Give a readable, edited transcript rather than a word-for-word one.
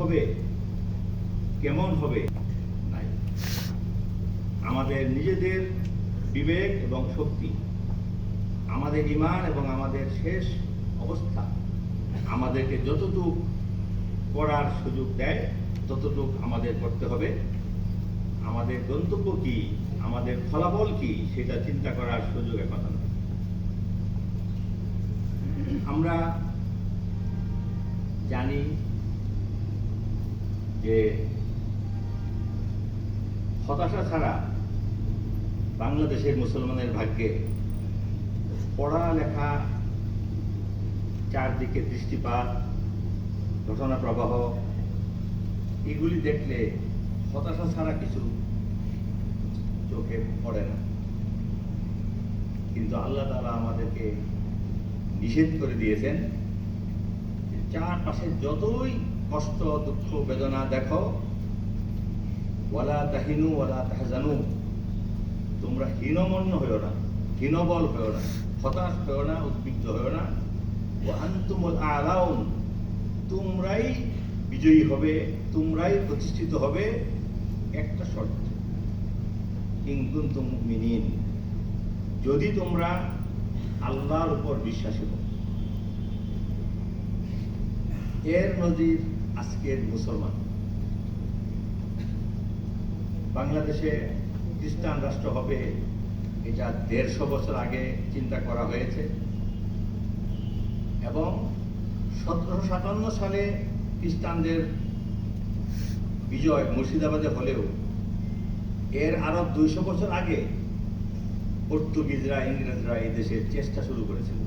হবে, কেমন হবে নাই। আমাদের নিজেদের বিবেক এবং শক্তি, আমাদের ঈমান এবং আমাদের শেষ অবস্থা আমাদেরকে যতটুক করার সুযোগ দেয় ততটুক আমাদের করতে হবে। আমাদের গন্তব্য কি, আমাদের ফলাফল কি, সেটা চিন্তা করার সুযোগ এখন নেই। আমরা জানি যে হতাশা ছাড়া বাংলাদেশের মুসলমানের ভাগ্যে পড়ালেখা, চারদিকে দৃষ্টিপাত, ঘটনা প্রবাহ, এগুলি দেখলে হতাশা ছাড়া কিছু চোখে পড়ে না। কিন্তু আল্লাহ তাআলা আমাদেরকে নিষেধ করে দিয়েছেন, চারপাশে যতই কষ্ট, দুঃখ, বেদনা দেখো, ওয়ালা তাহিনু ওয়ালা তাহজানু, তোমরা হীনমন্য হইও না, হীনবল হইও না, হতাশ হইও না, উদ্বিগ্ন হইও না। ওয়া আনতুমুল আ'লাউন, তোমরাই বিজয়ী হবে, তোমরাই প্রতিষ্ঠিত হবে, একটা শর্ত, ইন কুনতুম মুমিনিন, যদি তোমরা আল্লাহর উপর বিশ্বাসী হও। এর নজির আজকের মুসলমান। বাংলাদেশে খ্রিস্টান রাষ্ট্র হবে, এটা ১৫০ বছর আগে চিন্তা করা হয়েছে এবং ১৭৫৭ সালে খ্রিস্টানদের বিজয় মুর্শিদাবাদে হলেও এর আরো ২০০ বছর আগে পর্তুগিজরা, ইংরেজরা এই দেশে চেষ্টা শুরু করেছিল।